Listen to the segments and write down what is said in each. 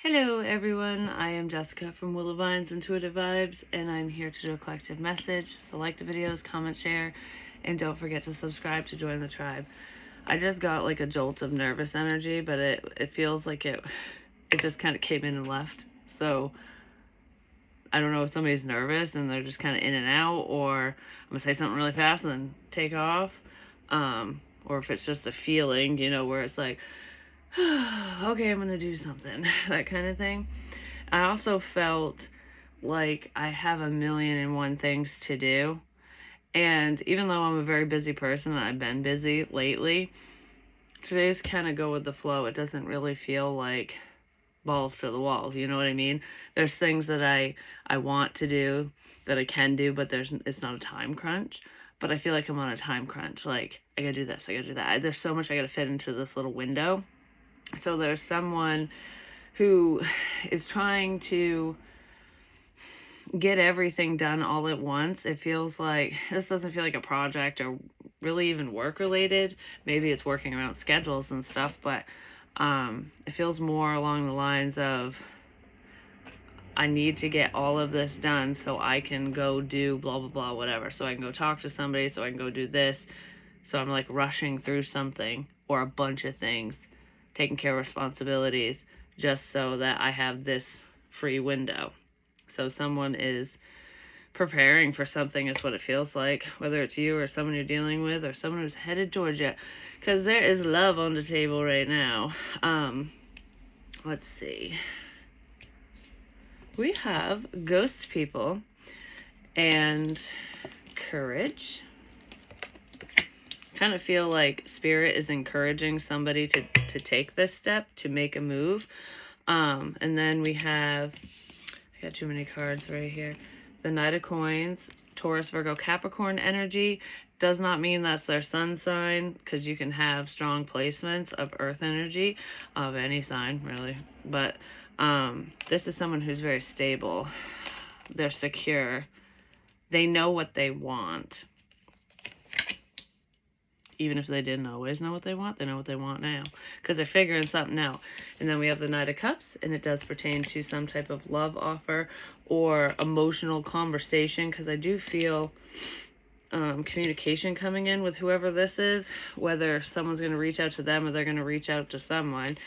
Hello everyone, I am Jessica from Willow Vine's Intuitive Vibes, and I'm here to do a collective message. So like the videos, comment, share, and don't forget to subscribe to join the tribe. I just got like a jolt of nervous energy, but it feels like it just kind of came in and left. So I don't know if somebody's nervous and they're just kind of in and out, or I'm gonna say something really fast and then take off, or if it's just a feeling, where it's like, okay, I'm gonna do something, that kind of thing. I also felt like I have a million and one things to do. And even though I'm a very busy person and I've been busy lately, today's kind of go with the flow. It doesn't really feel like balls to the wall. You know what I mean? There's things that I want to do, that I can do, but it's not a time crunch. But I feel like I'm on a time crunch. Like, I gotta do this, I gotta do that. There's so much I gotta fit into this little window. So there's someone who is trying to get everything done all at once. It feels like this doesn't feel like a project or really even work related. Maybe it's working around schedules and stuff, but it feels more along the lines of, I need to get all of this done so I can go do blah, blah, blah, whatever. So I can go talk to somebody, so I can go do this. So I'm like rushing through something or a bunch of things, taking care of responsibilities, just so that I have this free window. So someone is preparing for something is what it feels like, whether it's you or someone you're dealing with or someone who's headed towards you, because there is love on the table right now. Let's see. We have ghost people and courage. Kind of feel like spirit is encouraging somebody to take this step, to make a move. And then we have, I got too many cards right here. The Knight of Coins, Taurus, Virgo, Capricorn energy. Does not mean that's their sun sign, because you can have strong placements of earth energy of any sign, really. But this is someone who's very stable. They're secure. They know what they want. Even if they didn't always know what they want, they know what they want now, because they're figuring something out. And then we have the Knight of Cups, and it does pertain to some type of love offer or emotional conversation, because I do feel communication coming in with whoever this is, whether someone's going to reach out to them or they're going to reach out to someone.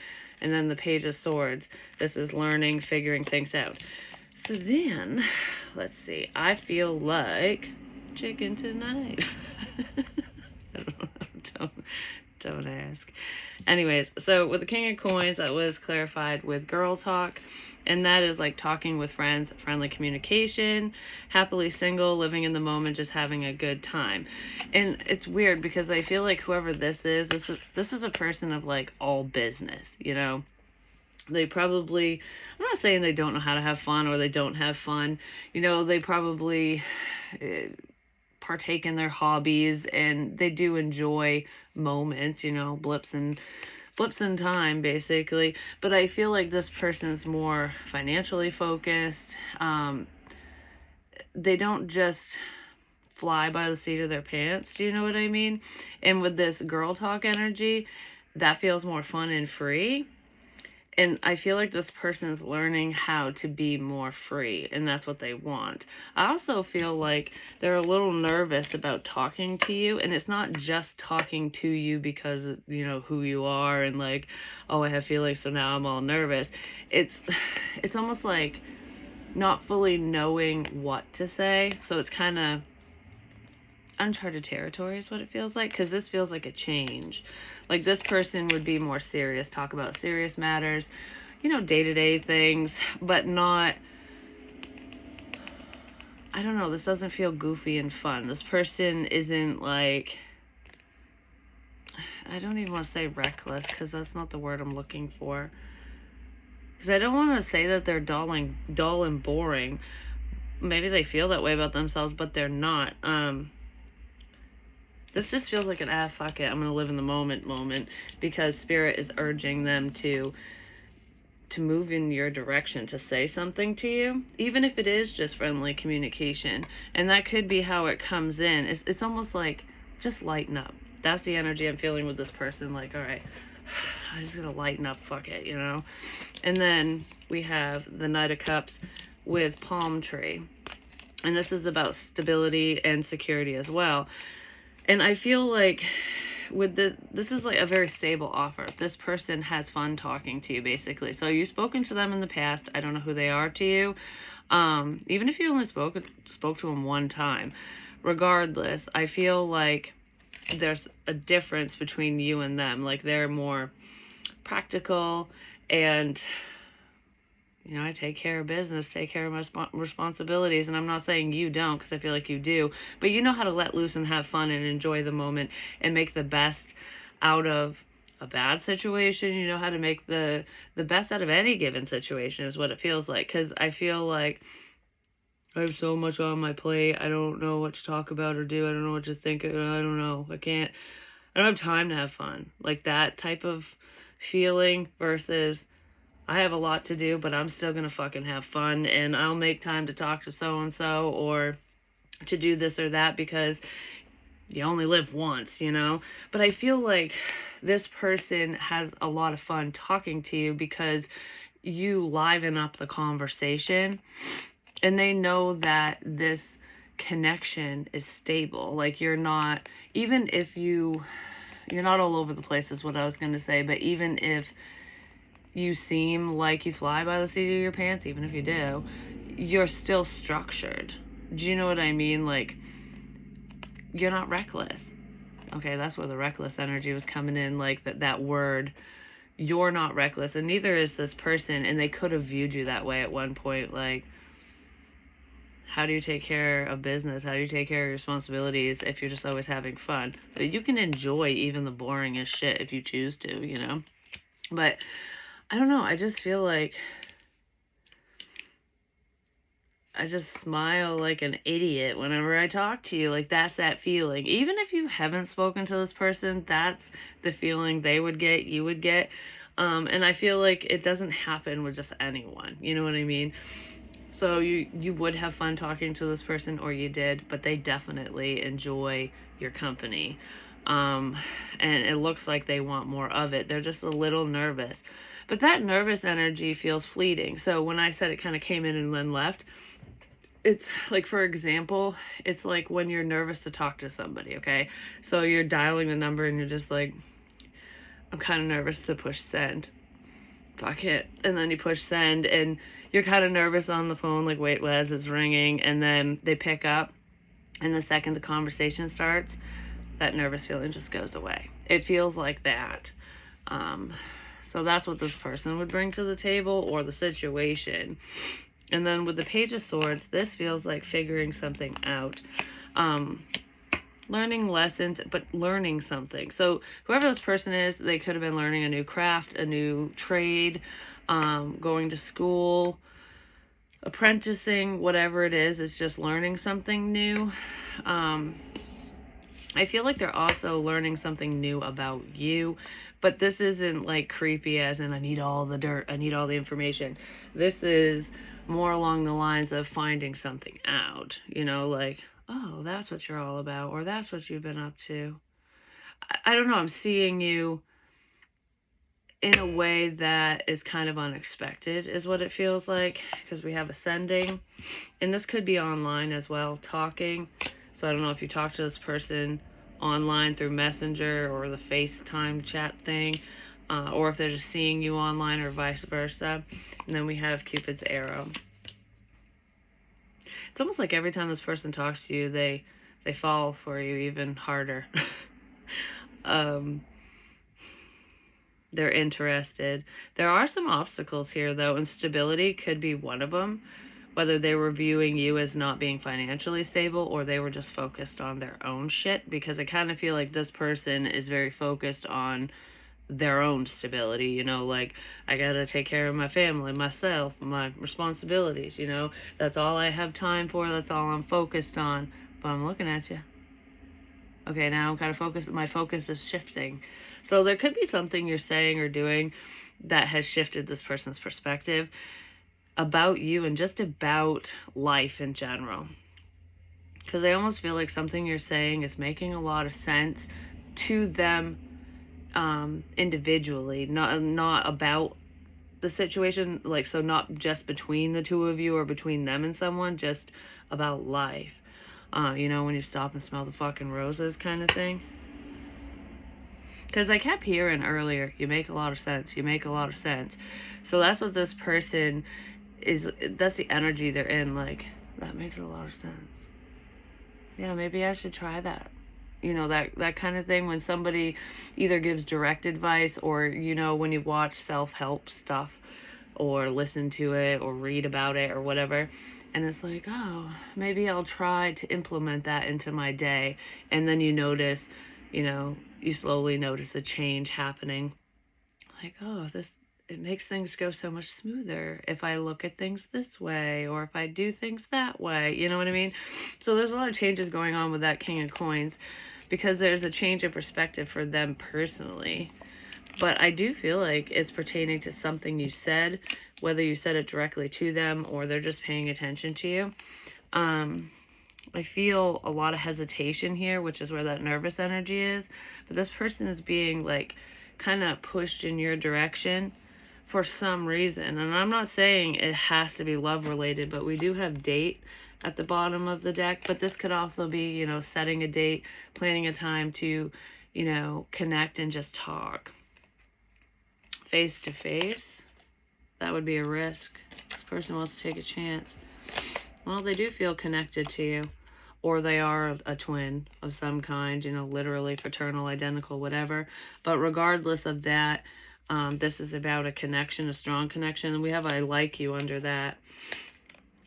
And then the Page of Swords. This is learning, figuring things out. So then, let's see. I feel like chicken tonight. I don't know. Don't ask. Anyways, so with the King of Coins, that was clarified with girl talk, and that is like talking with friends, friendly communication, happily single, living in the moment, just having a good time. And it's weird because I feel like whoever this is a person of like all business, They probably, I'm not saying they don't know how to have fun or they don't have fun. They probably partake in their hobbies, and they do enjoy moments, blips in time, basically. But I feel like this person's more financially focused. They don't just fly by the seat of their pants. Do you know what I mean? And with this girl talk energy, that feels more fun and free. And I feel like this person's learning how to be more free, and that's what they want. I also feel like they're a little nervous about talking to you, and it's not just talking to you because, who you are and like, oh, I have feelings, so now I'm all nervous. It's almost like not fully knowing what to say, so it's kind of uncharted territory is what it feels like, because this feels like a change. Like this person would be more serious, talk about serious matters, day-to-day things, but not, I don't know, this doesn't feel goofy and fun. This person isn't like, I don't even want to say reckless, because that's not the word I'm looking for, because I don't want to say that they're dull and boring. Maybe they feel that way about themselves, but they're not. This just feels like an fuck it, I'm gonna live in the moment, because spirit is urging them to move in your direction, to say something to you, even if it is just friendly communication. And that could be how it comes in. It's almost like, just lighten up. That's the energy I'm feeling with this person. Like, all right, I just gotta lighten up, fuck it, you know? And then we have the Knight of Cups with palm tree. And this is about stability and security as well. And I feel like with this is like a very stable offer. This person has fun talking to you, basically. So you've spoken to them in the past. I don't know who they are to you. Even if you only spoke to them one time, regardless, I feel like there's a difference between you and them. Like, they're more practical and, you know, I take care of business, take care of my responsibilities. And I'm not saying you don't, because I feel like you do, but you know how to let loose and have fun and enjoy the moment and make the best out of a bad situation. You know how to make the best out of any given situation, is what it feels like. Because I feel like I have so much on my plate. I don't know what to talk about or do. I don't know what to think. I don't know. I don't have time to have fun. Like, that type of feeling versus I have a lot to do, but I'm still gonna fucking have fun, and I'll make time to talk to so-and-so or to do this or that, because you only live once, you know? But I feel like this person has a lot of fun talking to you because you liven up the conversation, and they know that this connection is stable. Like, you're not, even if you're not all over the place is what I was going to say, but even if you seem like you fly by the seat of your pants, even if you do, you're still structured. Do you know what I mean? Like, you're not reckless. Okay, that's where the reckless energy was coming in, like that word. You're not reckless, and neither is this person, and they could have viewed you that way at one point. Like, how do you take care of business? How do you take care of your responsibilities if you're just always having fun? But you can enjoy even the boringest shit if you choose to, you know? But I don't know. I just feel like I just smile like an idiot whenever I talk to you. Like, that's that feeling. Even if you haven't spoken to this person, that's the feeling they would get, you would get. And I feel like it doesn't happen with just anyone. You know what I mean? So you would have fun talking to this person, or you did, but they definitely enjoy your company. And it looks like they want more of it. They're just a little nervous. But that nervous energy feels fleeting. So when I said it kind of came in and then left, it's like, for example, it's like when you're nervous to talk to somebody, okay? So you're dialing the number and you're just like, I'm kind of nervous to push send. Fuck it. And then you push send, and you're kind of nervous on the phone, like, wait, as it's ringing, and then they pick up, and the second the conversation starts, that nervous feeling just goes away. It feels like that. So that's what this person would bring to the table, or the situation. And then with the Page of Swords, this feels like figuring something out. Learning lessons, but learning something. So whoever this person is, they could have been learning a new craft, a new trade, going to school, apprenticing, whatever it is. It's just learning something new. I feel like they're also learning something new about you, but this isn't like creepy as in I need all the dirt, I need all the information. This is more along the lines of finding something out, you know, like, oh, that's what you're all about, or that's what you've been up to. I don't know, I'm seeing you in a way that is kind of unexpected, is what it feels like, because we have ascending, and this could be online as well, talking. So I don't know if you talk to this person online through Messenger or the FaceTime chat thing, or if they're just seeing you online, or vice versa. And then we have Cupid's arrow. It's almost like every time this person talks to you, they fall for you even harder. They're interested. There are some obstacles here, though, and stability could be one of them. Whether they were viewing you as not being financially stable, or they were just focused on their own shit, because I kind of feel like this person is very focused on their own stability, you know, like, I gotta take care of my family, myself, my responsibilities, you know, that's all I have time for, that's all I'm focused on. But I'm looking at you. Okay, now I'm kind of focused, my focus is shifting. So there could be something you're saying or doing that has shifted this person's perspective about you and just about life in general. Because I almost feel like something you're saying is making a lot of sense to them individually, not about the situation, like, so not just between the two of you or between them and someone, just about life. You know, when you stop and smell the fucking roses kind of thing. Because I kept hearing earlier, you make a lot of sense, you make a lot of sense. So that's what this person is, that's the energy they're in, like, that makes a lot of sense. Yeah, maybe I should try that. You know, that kind of thing, when somebody either gives direct advice, or, you know, when you watch self-help stuff or listen to it or read about it or whatever, and it's like, oh, maybe I'll try to implement that into my day. And then you notice, you know, you slowly notice a change happening. Like, oh, it makes things go so much smoother if I look at things this way, or if I do things that way. You know what I mean? So there's a lot of changes going on with that King of Coins, because there's a change of perspective for them personally. But I do feel like it's pertaining to something you said, whether you said it directly to them or they're just paying attention to you. I feel a lot of hesitation here, which is where that nervous energy is. But this person is being, like, kind of pushed in your direction for some reason. And I'm not saying it has to be love related, but we do have date at the bottom of the deck. But this could also be, you know, setting a date, planning a time to, you know, connect and just talk face to face. That would be a risk. This person wants to take a chance. Well, they do feel connected to you, or they are a twin of some kind, you know, literally fraternal, identical, whatever. But regardless of that, this is about a connection, a strong connection. And we have I like you under that.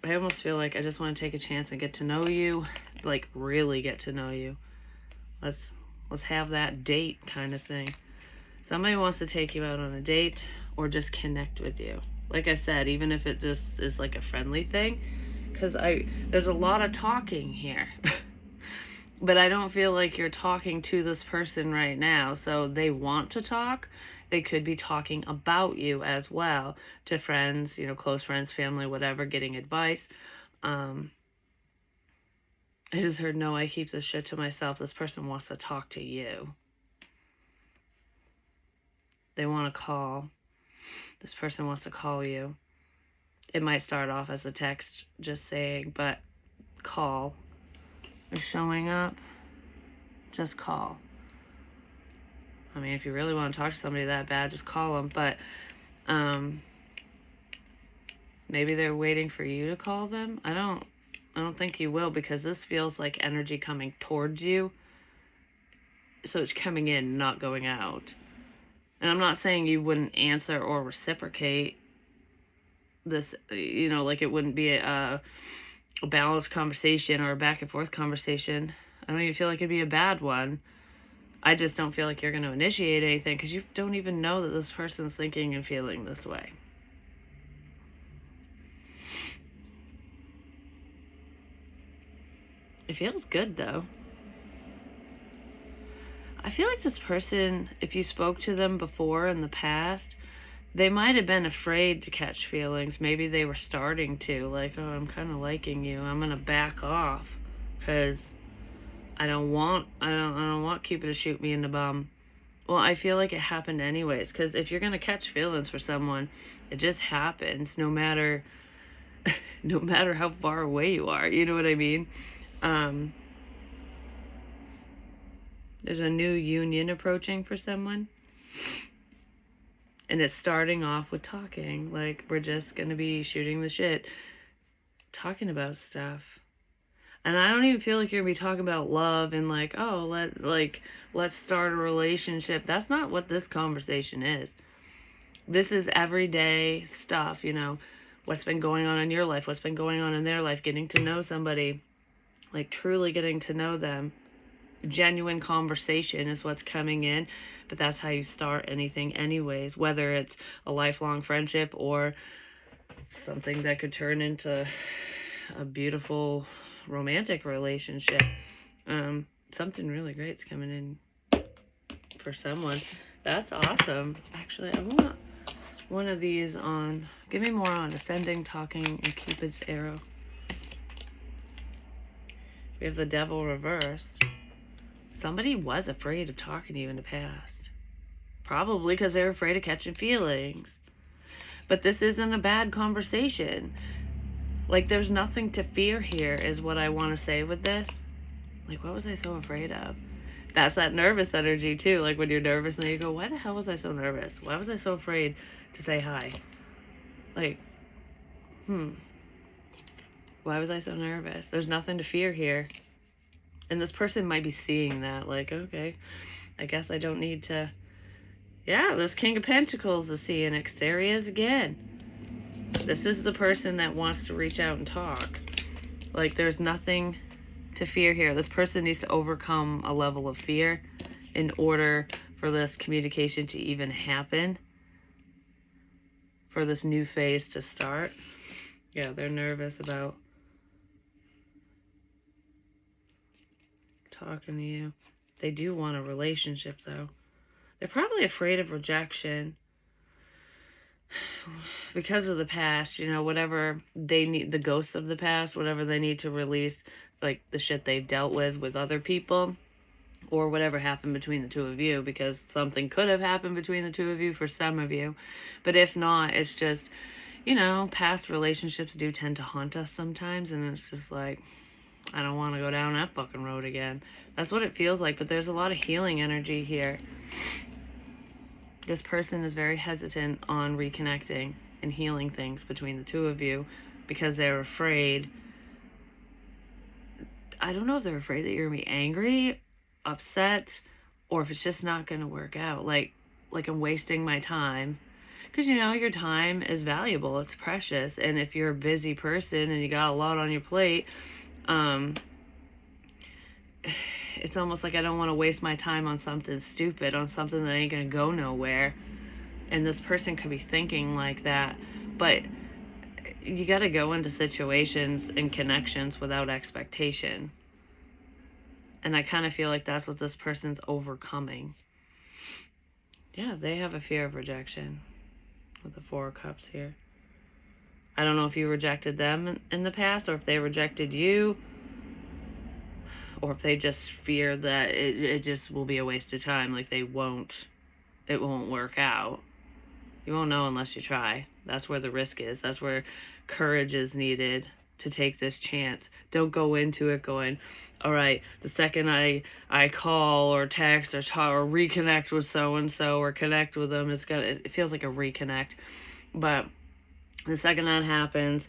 I almost feel like I just want to take a chance and get to know you, like really get to know you. Let's have that date kind of thing. Somebody wants to take you out on a date or just connect with you. Like I said, even if it just is like a friendly thing, because there's a lot of talking here. But I don't feel like you're talking to this person right now. So they want to talk. They could be talking about you as well to friends, you know, close friends, family, whatever, getting advice. I just heard, no, I keep this shit to myself. This person wants to talk to you. They want to call. This person wants to call you. It might start off as a text just saying, but call is showing up. Just call. I mean, if you really want to talk to somebody that bad, just call them. But maybe they're waiting for you to call them. I don't think you will, because this feels like energy coming towards you. So it's coming in, not going out. And I'm not saying you wouldn't answer or reciprocate this, you know, like it wouldn't be a balanced conversation or a back and forth conversation. I don't even feel like it'd be a bad one. I just don't feel like you're going to initiate anything, because you don't even know that this person's thinking and feeling this way. It feels good, though. I feel like this person, if you spoke to them before in the past, they might have been afraid to catch feelings. Maybe they were starting to, like, oh, I'm kind of liking you. I'm going to back off because I don't want Cupid to shoot me in the bum. Well, I feel like it happened anyways, because if you're going to catch feelings for someone, it just happens no matter how far away you are. You know what I mean? There's a new union approaching for someone. And it's starting off with talking. Like, we're just going to be shooting the shit, talking about stuff. And I don't even feel like you're going to be talking about love and like, oh, let's start a relationship. That's not what this conversation is. This is everyday stuff, you know, what's been going on in your life, what's been going on in their life, getting to know somebody, like truly getting to know them. Genuine conversation is what's coming in, but that's how you start anything anyways, whether it's a lifelong friendship or something that could turn into a beautiful romantic relationship. Something really great's coming in for someone. That's awesome. Actually, I want one of these on, give me more on ascending, talking, and Cupid's arrow. We have the Devil reversed. Somebody was afraid of talking to you in the past. Probably because they're afraid of catching feelings. But this isn't a bad conversation. Like, there's nothing to fear here, is what I want to say with this. Like, what was I so afraid of? That's that nervous energy, too. Like, when you're nervous and then you go, why the hell was I so nervous? Why was I so afraid to say hi? Like, why was I so nervous? There's nothing to fear here. And this person might be seeing that. Like, okay, I guess I don't need to. Yeah, this King of Pentacles is seeing it. There he is again. This is the person that wants to reach out and talk. Like, there's nothing to fear here. This person needs to overcome a level of fear in order for this communication to even happen, for this new phase to start. Yeah, they're nervous about talking to you. They do want a relationship, though. They're probably afraid of rejection because of the past, you know, whatever they need, the ghosts of the past, whatever they need to release, like the shit they've dealt with other people, or whatever happened between the two of you, because something could have happened between the two of you for some of you. But if not, it's just, you know, past relationships do tend to haunt us sometimes, and it's just like, I don't want to go down that fucking road again. That's what it feels like, but there's a lot of healing energy here. This person is very hesitant on reconnecting and healing things between the two of you because they're afraid. I don't know if they're afraid that you're going to be angry, upset, or if it's just not going to work out. Like I'm wasting my time. Because, you know, your time is valuable. It's precious. And if you're a busy person and you got a lot on your plate, it's almost like I don't want to waste my time on something stupid, on something that ain't going to go nowhere. And this person could be thinking like that. But you got to go into situations and connections without expectation. And I kind of feel like that's what this person's overcoming. Yeah, they have a fear of rejection with the Four of Cups here. I don't know if you rejected them in the past, or if they rejected you, or if they just fear that it just will be a waste of time. Like it won't work out. You won't know unless you try. That's where the risk is. That's where courage is needed to take this chance. Don't go into it going, all right, the second I call or text or talk or reconnect with so-and-so or connect with them, it feels like a reconnect. But the second that happens,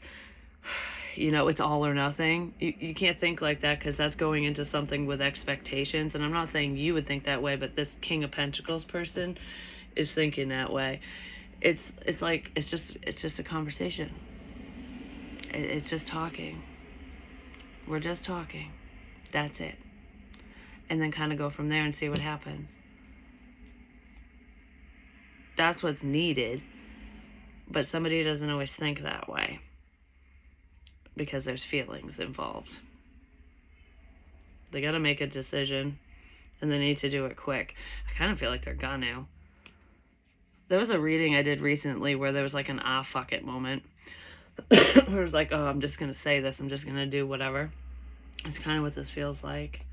you know, it's all or nothing. You can't think like that, because that's going into something with expectations. And I'm not saying you would think that way, but this King of Pentacles person is thinking that way. It's like, it's just a conversation. It's just talking. We're just talking. That's it. And then kind of go from there and see what happens. That's what's needed. But somebody doesn't always think that way, because there's feelings involved. They got to make a decision, and they need to do it quick. I kind of feel like they're gonna. There was a reading I did recently where there was like an fuck it moment. Where it was like, oh, I'm just going to say this. I'm just going to do whatever. It's kind of what this feels like.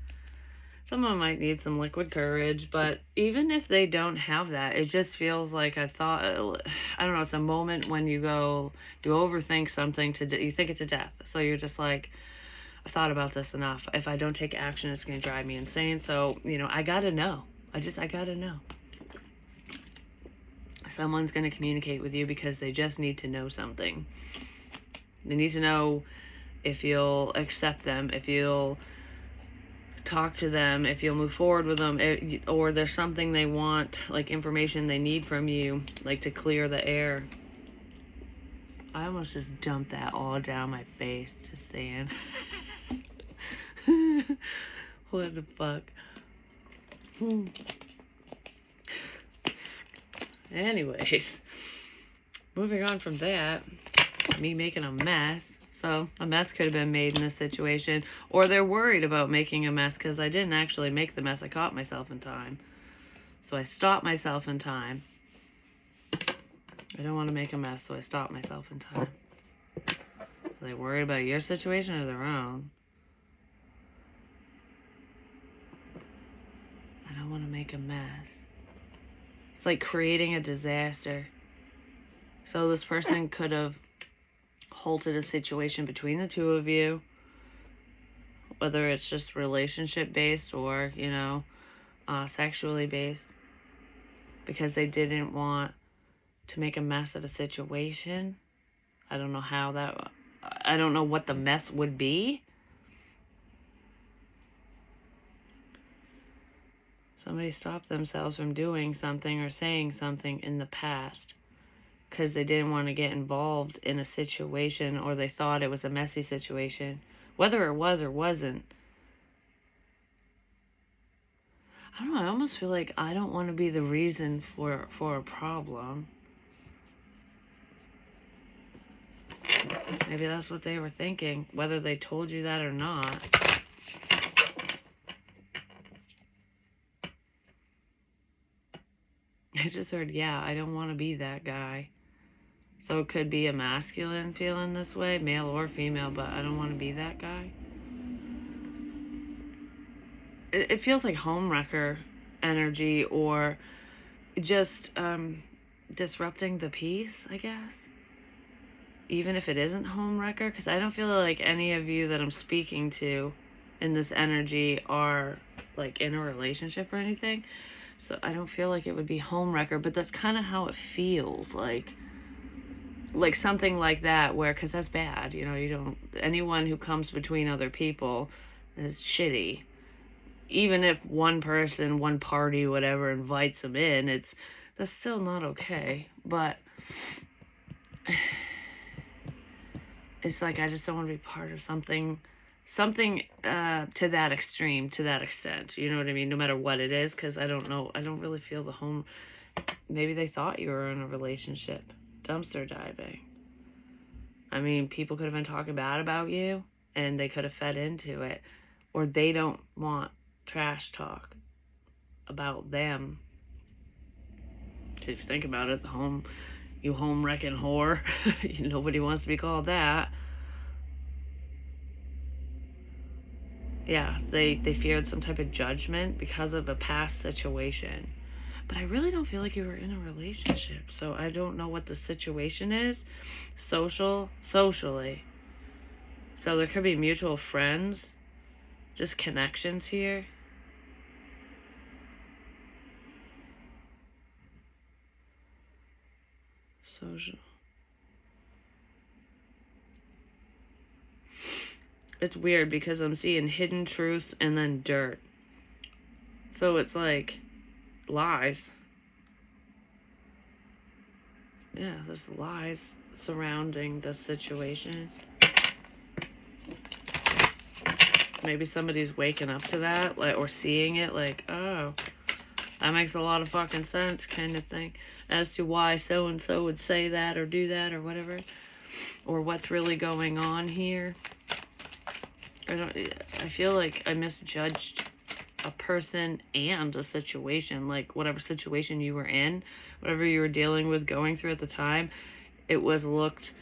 Someone might need some liquid courage, but even if they don't have that, it just feels like I don't know, it's a moment when you overthink something you think it to death. So you're just like, I thought about this enough. If I don't take action, it's going to drive me insane. So, you know, I got to know. I got to know. Someone's going to communicate with you because they just need to know something. They need to know if you'll accept them, if you'll talk to them, if you'll move forward with them, or there's something they want, like information they need from you, like to clear the air. I almost just dumped that all down my face, just saying. What the fuck? Anyways, moving on from that, me making a mess. So a mess could have been made in this situation, or they're worried about making a mess because I didn't actually make the mess. I caught myself in time. So I stopped myself in time. I don't want to make a mess, so I stopped myself in time. Are they worried about your situation or their own? I don't want to make a mess. It's like creating a disaster. So this person could have halted a situation between the two of you, whether it's just relationship based or, you know, sexually based, because they didn't want to make a mess of a situation. I don't know how that, I don't know what the mess would be. Somebody stopped themselves from doing something or saying something in the past because they didn't want to get involved in a situation, or they thought it was a messy situation, whether it was or wasn't. I don't know, I almost feel like I don't want to be the reason for a problem. Maybe that's what they were thinking, whether they told you that or not. I just heard, yeah, I don't want to be that guy. So it could be a masculine feeling this way, male or female, but I don't want to be that guy. It feels like homewrecker energy, or just disrupting the peace, I guess. Even if it isn't homewrecker, because I don't feel like any of you that I'm speaking to in this energy are like in a relationship or anything. So I don't feel like it would be homewrecker, but that's kind of how it feels like something like that, where, because that's bad, you know, you don't, anyone who comes between other people is shitty. Even if one person, one party, whatever, invites them in, that's still not okay. But it's like, I just don't want to be part of something to that extreme, to that extent, you know what I mean, no matter what it is, because I don't know, I don't really feel the home. Maybe they thought you were in a relationship. Dumpster diving. I mean, people could have been talking bad about you, and they could have fed into it, or they don't want trash talk about them. If you think about it, you home wrecking whore. Nobody wants to be called that. Yeah, they feared some type of judgment because of a past situation. But I really don't feel like you were in a relationship, so I don't know what the situation is. Socially. So there could be mutual friends, just connections here. Social. It's weird because I'm seeing hidden truths and then dirt. So it's like lies. Yeah, there's lies surrounding the situation. Maybe somebody's waking up to that, like, or seeing it, like, oh, that makes a lot of fucking sense, kind of thing, as to why so-and-so would say that or do that or whatever, or what's really going on here. I feel like I misjudged a person and a situation, like whatever situation you were in, whatever you were dealing with, going through at the time, it was looked,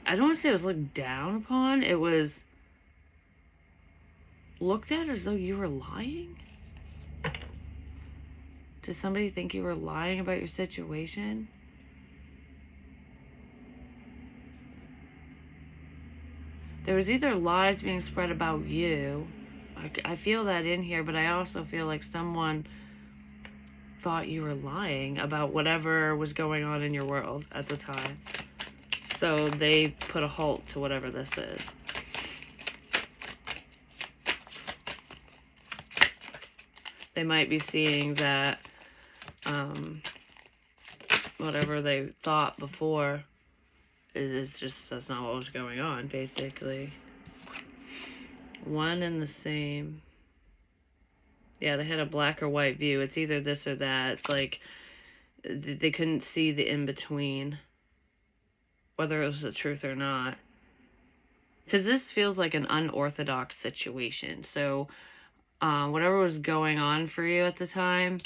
I don't want to say it was looked down upon, it was looked at as though you were lying. Did somebody think you were lying about your situation? There was either lies being spread about you. I feel that in here, but I also feel like someone thought you were lying about whatever was going on in your world at the time. So they put a halt to whatever this is. They might be seeing that whatever they thought before is just, that's not what was going on, basically. One and the same. Yeah, they had a black or white view. It's either this or that. It's like they couldn't see the in-between, whether it was the truth or not. Because this feels like an unorthodox situation. So whatever was going on for you at the time,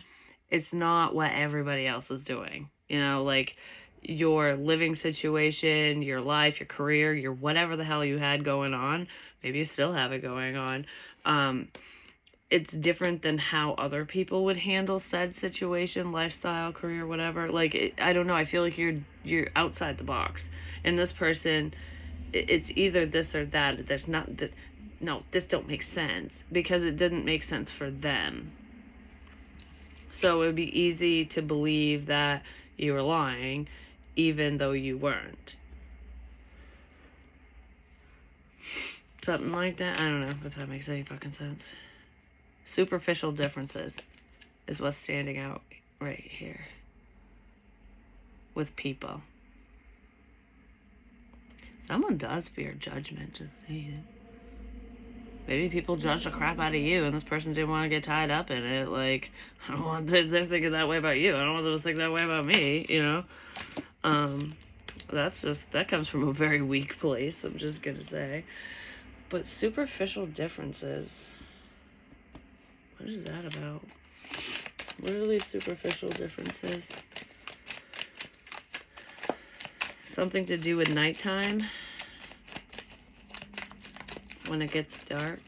it's not what everybody else is doing. You know, like your living situation, your life, your career, your whatever the hell you had going on. Maybe you still have it going on. it's different than how other people would handle said situation, lifestyle, career, whatever. Like, I don't know. I feel like you're outside the box. And this person, it's either this or that. There's not that. No, this don't make sense because it didn't make sense for them. So it would be easy to believe that you were lying, even though you weren't. Something like that. I don't know if that makes any fucking sense. Superficial differences is what's standing out right here with people. Someone does fear judgment, just saying. Maybe people judge the crap out of you and this person didn't want to get tied up in it. Like, I don't want them, they're thinking that way about you. I don't want them to think that way about me, you know? That comes from a very weak place, I'm just gonna say. But superficial differences, what is that about? What are these superficial differences? Something to do with nighttime? When it gets dark?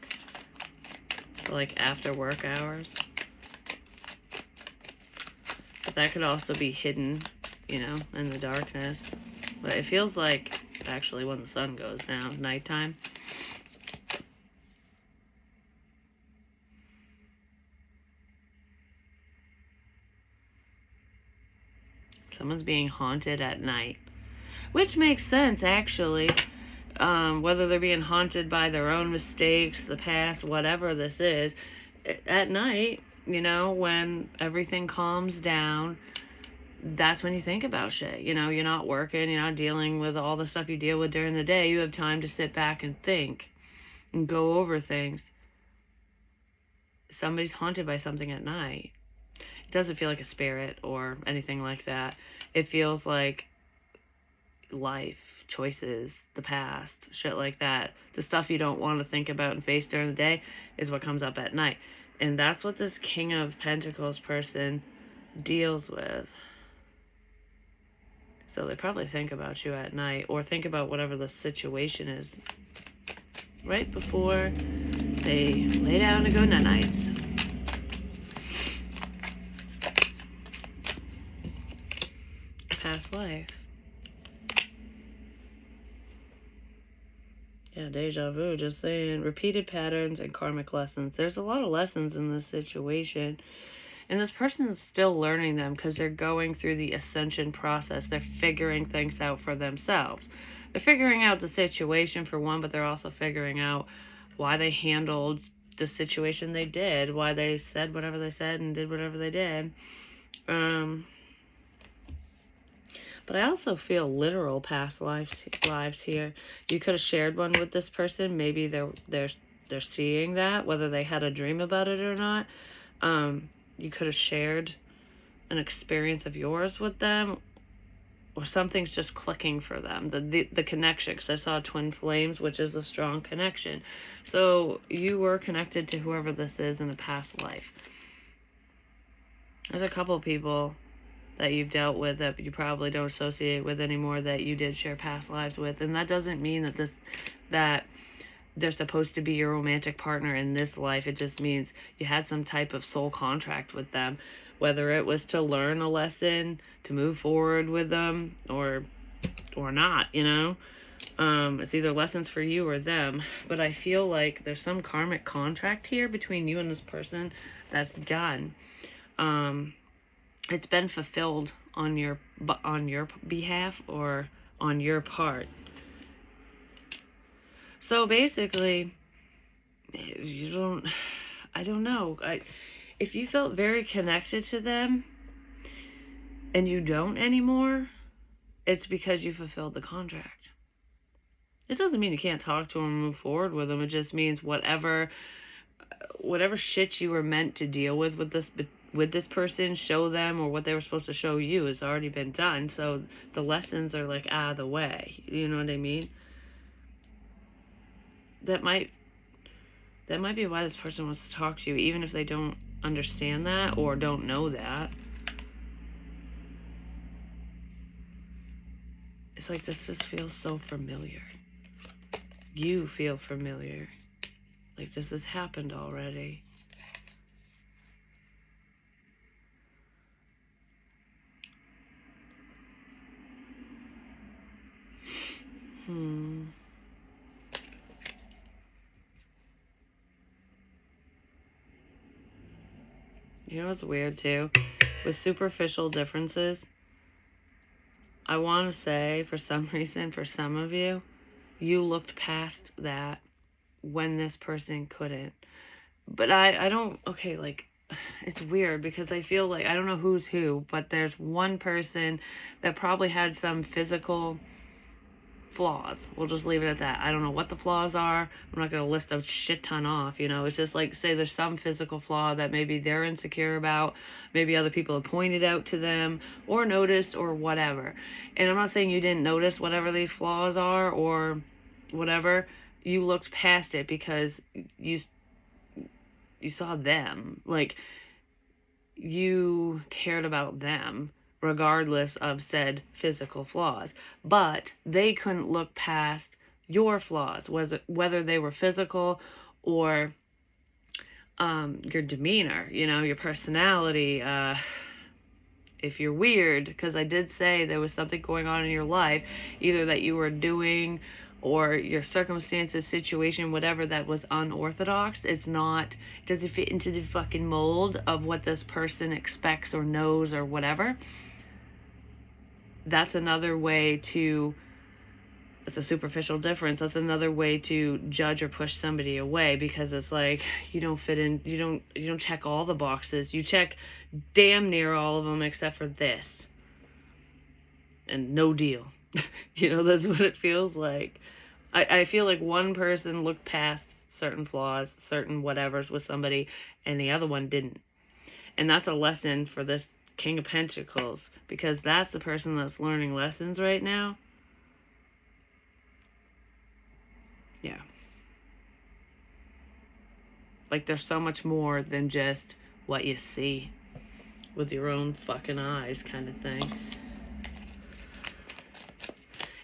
So like after work hours? But that could also be hidden, you know, in the darkness. But it feels like actually when the sun goes down, nighttime. Someone's being haunted at night. Which makes sense, actually. Whether they're being haunted by their own mistakes, the past, whatever this is. At night, you know, when everything calms down, that's when you think about shit. You know, you're not working, you're not dealing with all the stuff you deal with during the day. You have time to sit back and think and go over things. Somebody's haunted by something at night. It doesn't feel like a spirit or anything like that. It feels like life, choices, the past, shit like that. The stuff you don't want to think about and face during the day is what comes up at night. And that's what this King of Pentacles person deals with. So they probably think about you at night or think about whatever the situation is right before they lay down to go night-nights. Past life. Yeah, deja vu, just saying. Repeated patterns and karmic lessons. There's a lot of lessons in this situation. And this person is still learning them because they're going through the ascension process. They're figuring things out for themselves. They're figuring out the situation for one, but they're also figuring out why they handled the situation they did, why they said whatever they said and did whatever they did. But I also feel literal past lives here. You could have shared one with this person. Maybe they're seeing that, whether they had a dream about it or not. You could have shared an experience of yours with them, or something's just clicking for them. The connection, because I saw twin flames, which is a strong connection. So you were connected to whoever this is in a past life. There's a couple people that you've dealt with that you probably don't associate with anymore that you did share past lives with. And that doesn't mean that they're supposed to be your romantic partner in this life. It just means you had some type of soul contract with them, whether it was to learn a lesson, to move forward with them, or not, you know. It's either lessons for you or them. But I feel like there's some karmic contract here between you and this person that's done. It's been fulfilled on your behalf or on your part. So basically, I don't know. If you felt very connected to them and you don't anymore, it's because you fulfilled the contract. It doesn't mean you can't talk to them and move forward with them. It just means whatever shit you were meant to deal with this person, show them, or what they were supposed to show you has already been done. So the lessons are like out of the way. You know what I mean? That might be why this person wants to talk to you, even if they don't understand that or don't know that. It's like this just feels so familiar. You feel familiar. Like this has happened already. You know what's weird too? With superficial differences, I want to say, for some reason, for some of you, you looked past that when this person couldn't. But I don't, okay, like, it's weird because I feel like, I don't know who's who, but there's one person that probably had some physical flaws. We'll just leave it at that. I don't know what the flaws are. I'm not going to list a shit ton off, you know. It's just like, say there's some physical flaw that maybe they're insecure about, maybe other people have pointed out to them or noticed or whatever. And I'm not saying you didn't notice whatever these flaws are or whatever. You looked past it because you saw them. Like, you cared about them regardless of said physical flaws, but they couldn't look past your flaws, whether they were physical or your demeanor, you know, your personality, if you're weird, because I did say there was something going on in your life, either that you were doing or your circumstances, situation, whatever, that was unorthodox. It doesn't fit into the fucking mold of what this person expects or knows or whatever. That's another way to, it's a superficial difference. That's another way to judge or push somebody away, because it's like, you don't fit in, you don't check all the boxes. You check damn near all of them except for this. And no deal. You know, that's what it feels like. I feel like one person looked past certain flaws, certain whatevers with somebody, and the other one didn't. And that's a lesson for this King of Pentacles, because that's the person that's learning lessons right now. Yeah. Like, there's so much more than just what you see with your own fucking eyes, kind of thing.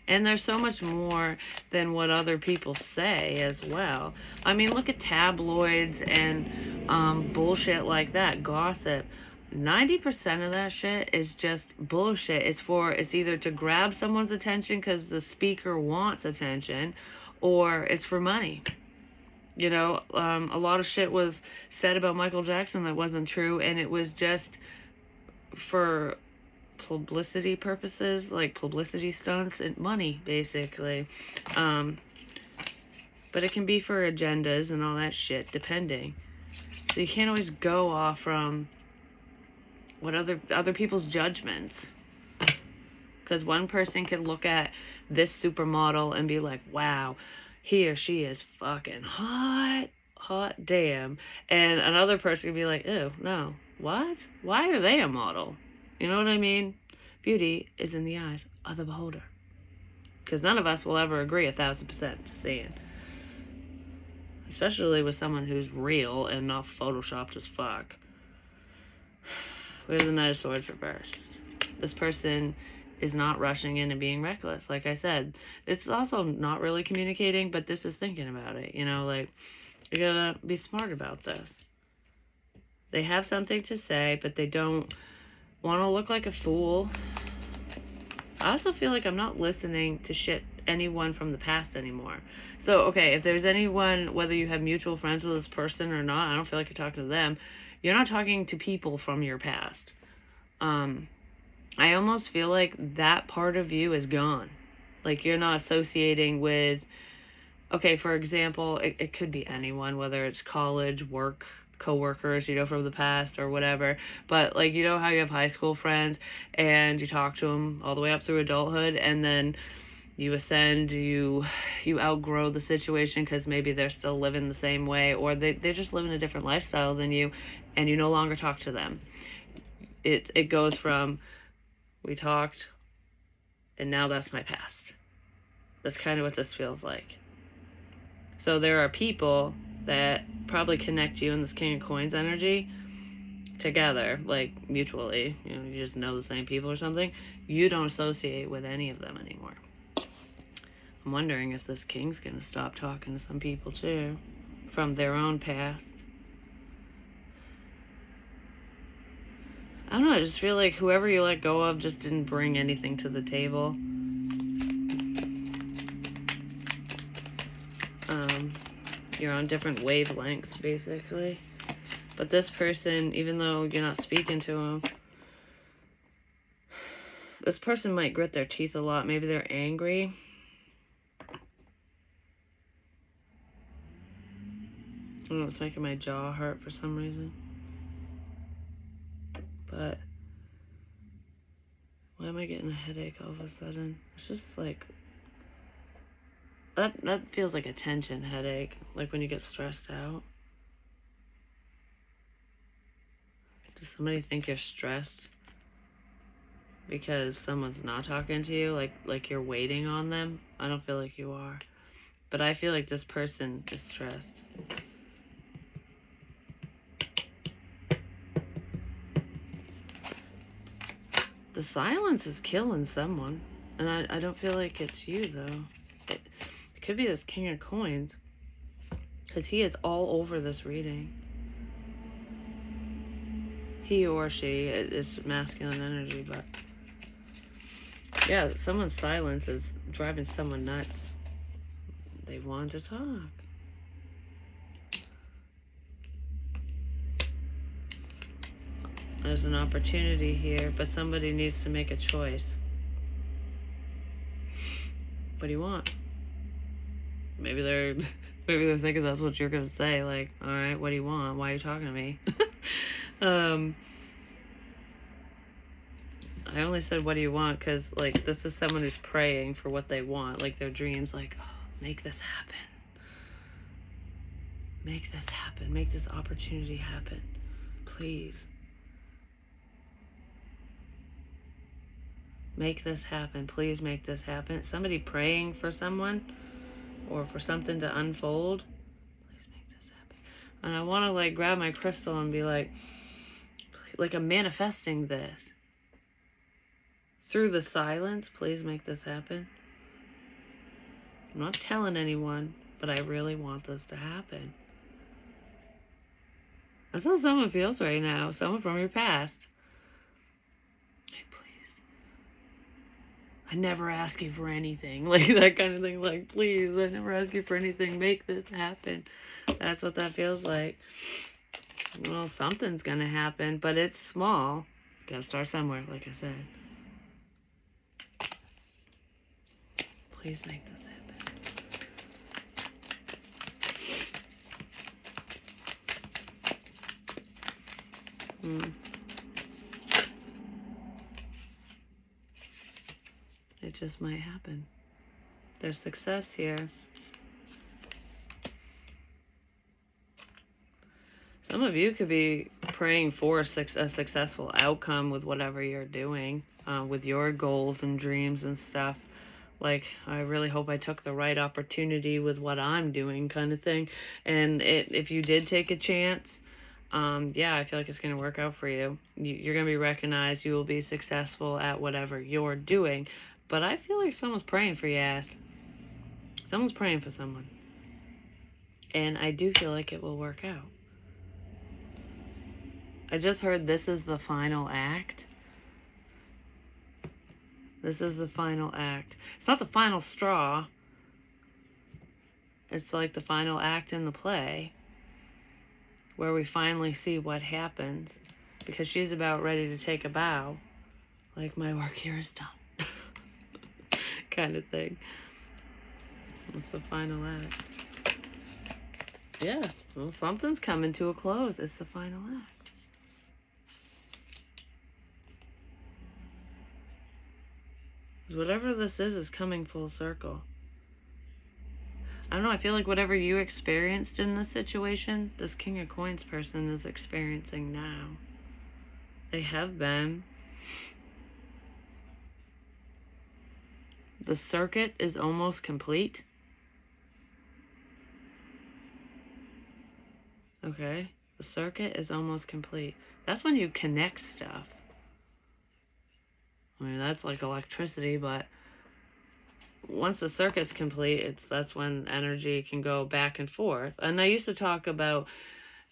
And there's so much more than what other people say as well. I mean, look at tabloids and bullshit like that, gossip. 90% of that shit is just bullshit. It's either to grab someone's attention because the speaker wants attention, or it's for money. You know, a lot of shit was said about Michael Jackson that wasn't true, and it was just for publicity purposes, like publicity stunts and money, basically. But it can be for agendas and all that shit, depending. So you can't always go off from what other people's judgments, because one person could look at this supermodel and be like, wow, he or she is fucking hot damn, and another person could be like, ew, no, what, why are they a model? You know what I mean? Beauty is in the eyes of the beholder, because none of us will ever agree 1,000%, just saying. Especially with someone who's real and not photoshopped as fuck. We have the Knight of Swords reversed. This person is not rushing in and being reckless. Like I said, it's also not really communicating, but this is thinking about it. You know, like, you gotta be smart about this. They have something to say, but they don't want to look like a fool. I also feel like I'm not listening to shit anyone from the past anymore. So, okay, if there's anyone, whether you have mutual friends with this person or not, I don't feel like you're talking to them. You're not talking to people from your past. I almost feel like that part of you is gone. Like, you're not associating with, okay, for example, it could be anyone, whether it's college, work, co-workers, you know, from the past or whatever. But, like, you know how you have high school friends and you talk to them all the way up through adulthood, and then you ascend, you outgrow the situation because maybe they're still living the same way, or they're just living a different lifestyle than you, and you no longer talk to them. It goes from, we talked, and now that's my past. That's kind of what this feels like. So there are people that probably connect you in this King of Coins energy together, like mutually. You know, you just know the same people or something. You don't associate with any of them anymore. I'm wondering if this King's gonna stop talking to some people too, from their own past. I don't know, I just feel like whoever you let go of just didn't bring anything to the table. You're on different wavelengths, basically. But this person, even though you're not speaking to them, this person might grit their teeth a lot. Maybe they're angry. I don't know, it's making my jaw hurt for some reason. But why am I getting a headache all of a sudden? It's just like, that feels like a tension headache, like when you get stressed out. Does somebody think you're stressed because someone's not talking to you, like you're waiting on them? I don't feel like you are. But I feel like this person is stressed. The silence is killing someone. And I don't feel like it's you, though. It could be this King of Coins. Because he is all over this reading. He or she is masculine energy, but... yeah, someone's silence is driving someone nuts. They want to talk. There's an opportunity here, but somebody needs to make a choice. What do you want? Maybe they're thinking that's what you're gonna say. Like, all right, what do you want? Why are you talking to me? I only said what do you want because, like, this is someone who's praying for what they want, like their dreams. Like, oh, make this happen. Make this happen. Make this opportunity happen, please. Make this happen. Please make this happen. Somebody praying for someone or for something to unfold. Please make this happen. And I want to, like, grab my crystal and be like I'm manifesting this. Through the silence, please make this happen. I'm not telling anyone, but I really want this to happen. That's how someone feels right now. Someone from your past. I never ask you for anything. Like, that kind of thing. Like, please, I never ask you for anything. Make this happen. That's what that feels like. Well, something's going to happen, but it's small. Got to start somewhere, like I said. Please make this happen. It just might happen. There's success here. Some of you could be praying for a successful outcome with whatever you're doing, with your goals and dreams and stuff. Like, I really hope I took the right opportunity with what I'm doing, kind of thing. And if you did take a chance, yeah, I feel like it's going to work out for you. You're going to be recognized. You will be successful at whatever you're doing. But I feel like someone's praying for your ass. Someone's praying for someone. And I do feel like it will work out. I just heard this is the final act. This is the final act. It's not the final straw. It's like the final act in the play. Where we finally see what happens. Because she's about ready to take a bow. Like, my work here is done. Kind of thing. It's the final act. Yeah, well, something's coming to a close. It's the final act. Whatever this is coming full circle. I don't know, I feel like whatever you experienced in this situation, this King of Coins person is experiencing now. They have been. The circuit is almost complete. Okay, the circuit is almost complete. That's when you connect stuff. I mean, that's like electricity, but once the circuit's complete, that's when energy can go back and forth. And I used to talk about,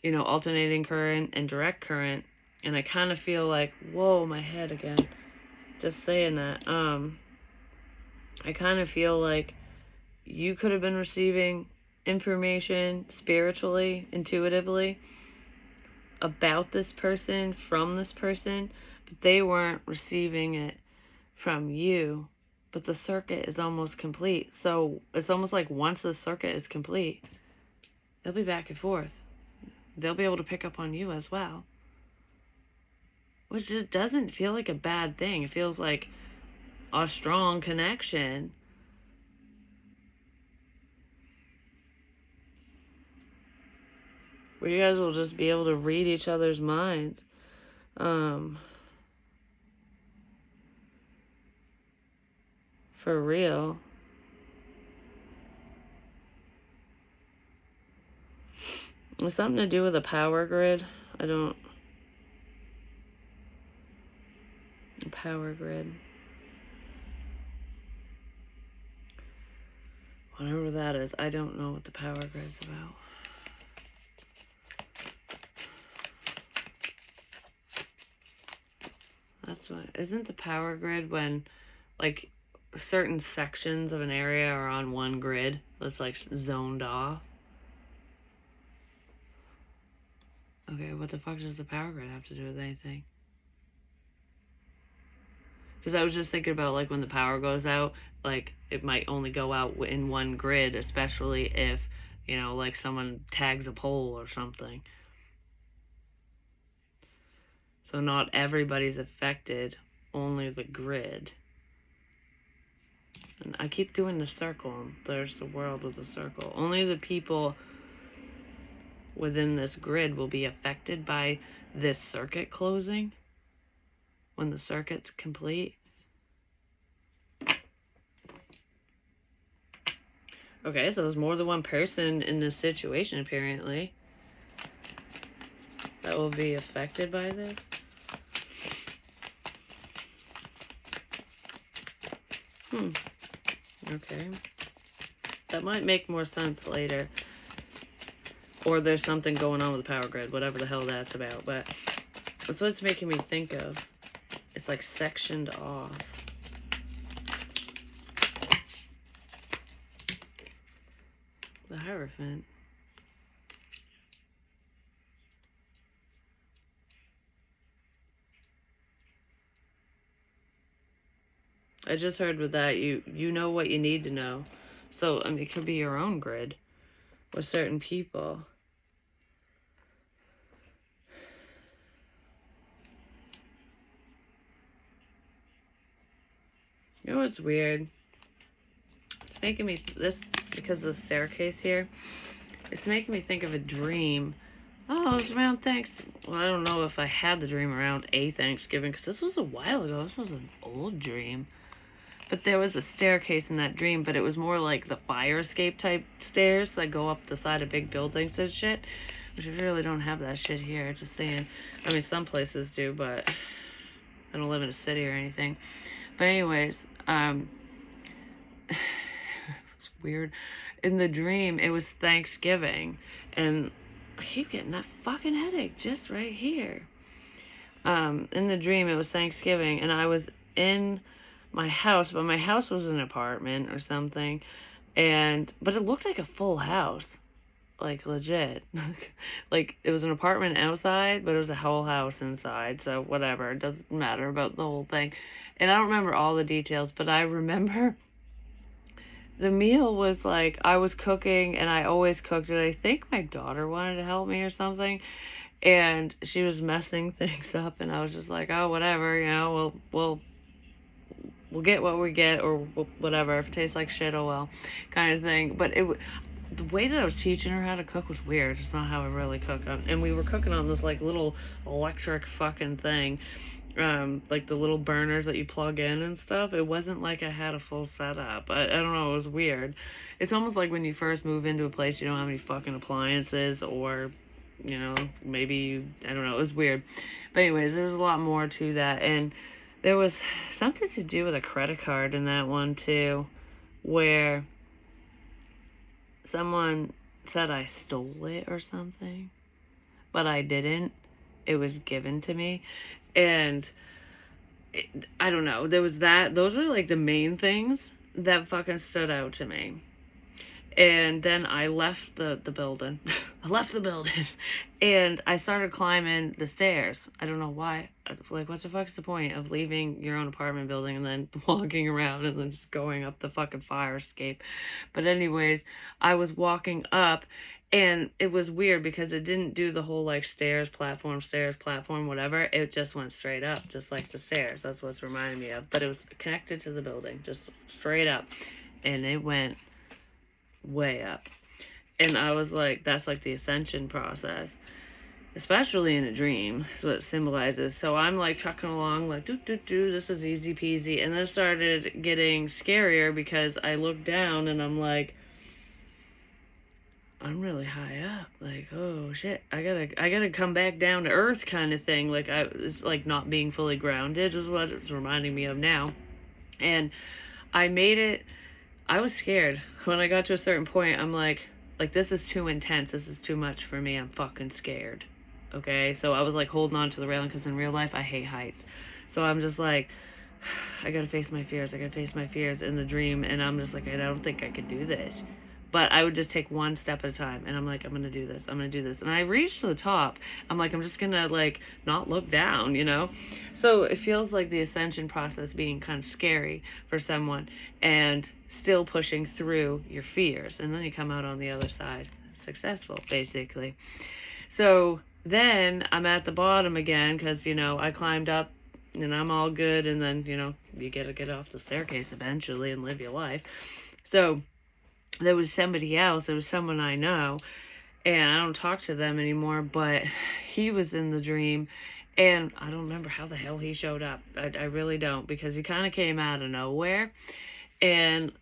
you know, alternating current and direct current, and I kind of feel like, whoa, my head again. Just saying that. I kind of feel like you could have been receiving information spiritually, intuitively about this person, from this person, but they weren't receiving it from you. But the circuit is almost complete. So it's almost like once the circuit is complete, they'll be back and forth. They'll be able to pick up on you as well. Which just doesn't feel like a bad thing. It feels like a strong connection. Where you guys will just be able to read each other's minds. For real. It's something to do with a power grid. Power grid. Whatever that is, I don't know what the power grid's about. That's what, isn't the power grid when, like, certain sections of an area are on one grid that's, like, zoned off? Okay, what the fuck does the power grid have to do with anything? Because I was just thinking about, like, when the power goes out, like, it might only go out in one grid, especially if, you know, like, someone tags a pole or something. So not everybody's affected, only the grid. And I keep doing the circle. There's the world with the circle. Only the people within this grid will be affected by this circuit closing when the circuit's complete. Okay, so there's more than one person in this situation, apparently, that will be affected by this. Okay. That might make more sense later. Or there's something going on with the power grid, whatever the hell that's about. But that's what it's making me think of. It's like sectioned off. The Hierophant. I just heard with that, you know what you need to know. So, I mean, it could be your own grid with certain people. You know what's weird? It's making me, this, because of the staircase here, it's making me think of a dream. Oh, it was around well, I don't know if I had the dream around a Thanksgiving, because this was a while ago. This was an old dream. But there was a staircase in that dream, but it was more like the fire escape type stairs that go up the side of big buildings and shit. Which we really don't have that shit here, just saying. I mean, some places do, but I don't live in a city or anything. But anyways, it's weird. In the dream, it was Thanksgiving, and I keep getting that fucking headache just right here. In the dream, it was Thanksgiving, and I was in my house, but my house was an apartment or something, but it looked like a full house, like legit. Like it was an apartment outside, but it was a whole house inside, so whatever, it doesn't matter about the whole thing. And I don't remember all the details, but I remember the meal was like, I was cooking, and I always cooked it. I think my daughter wanted to help me or something, and she was messing things up, and I was just like, oh, whatever, you know, we'll get what we get, or whatever. If it tastes like shit, oh well, kind of thing. But the way that I was teaching her how to cook was weird. It's not how I really cook. And we were cooking on this like little electric fucking thing, like the little burners that you plug in and stuff. It wasn't like I had a full setup. I don't know, it was weird. It's almost like when you first move into a place, you don't have any fucking appliances, or, you know, maybe, I don't know, it was weird. But anyways, there was a lot more to that, and there was something to do with a credit card in that one too, where someone said I stole it or something, but I didn't. It was given to me, and I don't know. There was that. Those were like the main things that fucking stood out to me. And then I left the building. I left the building. And I started climbing the stairs. I don't know why. Like, what the fuck's the point of leaving your own apartment building and then walking around and then just going up the fucking fire escape? But anyways, I was walking up, and it was weird because it didn't do the whole like stairs, platform, whatever. It just went straight up, just like the stairs. That's what's reminding me of. But it was connected to the building, just straight up. And it went way up. And I was like, that's like the ascension process, especially in a dream, is what it symbolizes. So I'm like trucking along, like, this is easy peasy. And then it started getting scarier because I looked down and I'm like, I'm really high up. Like, oh shit, I gotta come back down to earth kind of thing. Like, I was like not being fully grounded is what it's reminding me of now. And I made it. I was scared. When I got to a certain point, I'm like, this is too intense. This is too much for me. I'm fucking scared. Okay? So I was like holding on to the railing because in real life, I hate heights. So I'm just like, I gotta face my fears. I gotta face my fears in the dream. And I'm just like, I don't think I could do this. But I would just take one step at a time. And I'm like, I'm gonna do this. I'm gonna do this. And I reached the top. I'm like, I'm just gonna like not look down, you know? So it feels like the ascension process being kind of scary for someone and still pushing through your fears. And then you come out on the other side successful, basically. So then I'm at the bottom again because, you know, I climbed up and I'm all good. And then, you know, you gotta get off the staircase eventually and live your life. So there was somebody else, there was someone I know, and I don't talk to them anymore, but he was in the dream, and I don't remember how the hell he showed up. I really don't, because he kind of came out of nowhere, and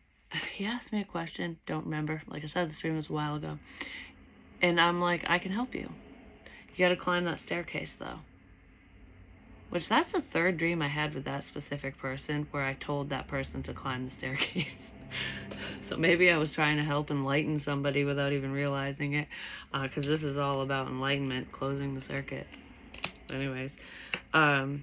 he asked me a question, don't remember. Like I said, the stream was a while ago, and I'm like, I can help you. You gotta climb that staircase, though. Which, that's the third dream I had with that specific person, where I told that person to climb the staircase. So maybe I was trying to help enlighten somebody without even realizing it, because this is all about enlightenment, closing the circuit. Anyways, I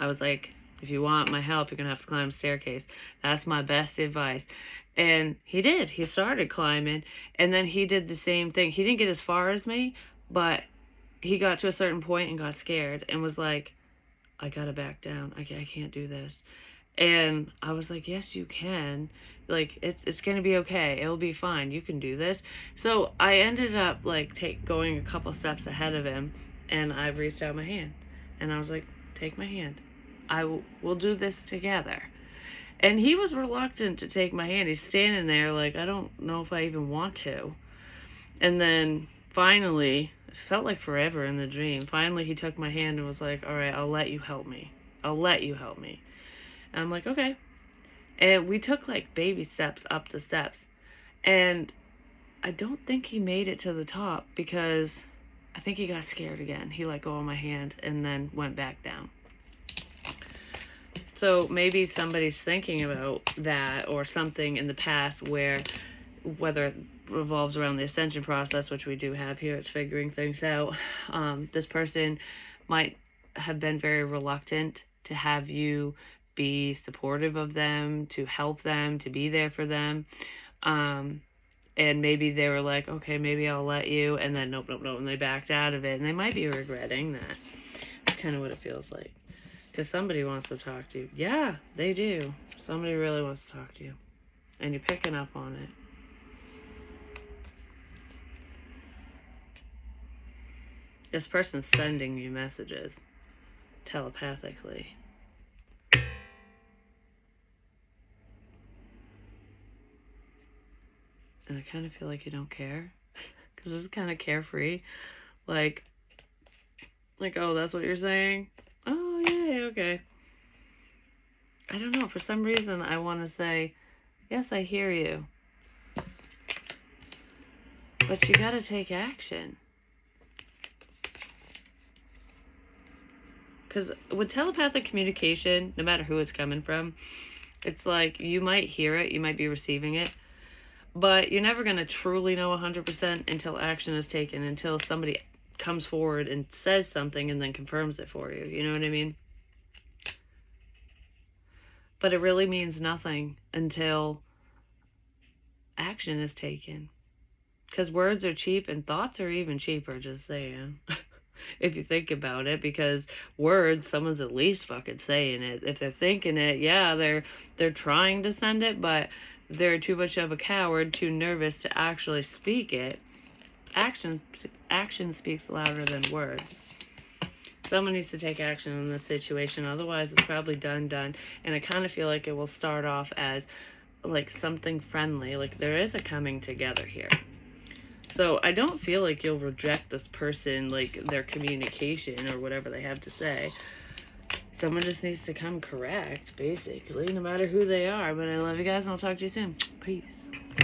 was like, if you want my help, you're gonna have to climb a staircase. That's my best advice. And he did. He started climbing, and then he did the same thing. He didn't get as far as me, but he got to a certain point and got scared and was like, I gotta back down. I can't do this. And I was like, yes, you can. Like, it's gonna be okay. It'll be fine. You can do this. So I ended up like going a couple steps ahead of him, and I reached out my hand, and I was like, take my hand. We'll do this together. And he was reluctant to take my hand. He's standing there like, I don't know if I even want to. And then finally, it felt like forever in the dream. Finally, he took my hand and was like, all right, I'll let you help me. I'll let you help me. And I'm like, okay. And we took like baby steps up the steps. And I don't think he made it to the top because I think he got scared again. He let go of my hand and then went back down. So maybe somebody's thinking about that or something in the past where, whether it revolves around the ascension process, which we do have here, it's figuring things out. This person might have been very reluctant to have you be supportive of them, to help them, to be there for them. And maybe they were like, okay, maybe I'll let you. And then nope, and they backed out of it. And they might be regretting that. That's kind of what it feels like. Because somebody wants to talk to you. Yeah, they do. Somebody really wants to talk to you. And you're picking up on it. This person's sending you messages telepathically. And I kind of feel like you don't care. Because it's kind of carefree. Like, oh, that's what you're saying? Oh, yeah, okay. I don't know. For some reason, I want to say, yes, I hear you. But you got to take action. Because with telepathic communication, no matter who it's coming from, it's like you might hear it, you might be receiving it, but you're never going to truly know 100% until action is taken, until somebody comes forward and says something and then confirms it for you. You know what I mean? But it really means nothing until action is taken. Because words are cheap and thoughts are even cheaper, just saying. If you think about it, because words, someone's at least fucking saying it. If they're thinking it, yeah, they're trying to send it, but they're too much of a coward, too nervous to actually speak it. Action speaks louder than words. Someone needs to take action in this situation, otherwise it's probably done. And I kind of feel like it will start off as like something friendly, like there is a coming together here. So I don't feel like you'll reject this person, like their communication or whatever they have to say. Someone just needs to come correct, basically, no matter who they are. But I love you guys, and I'll talk to you soon. Peace.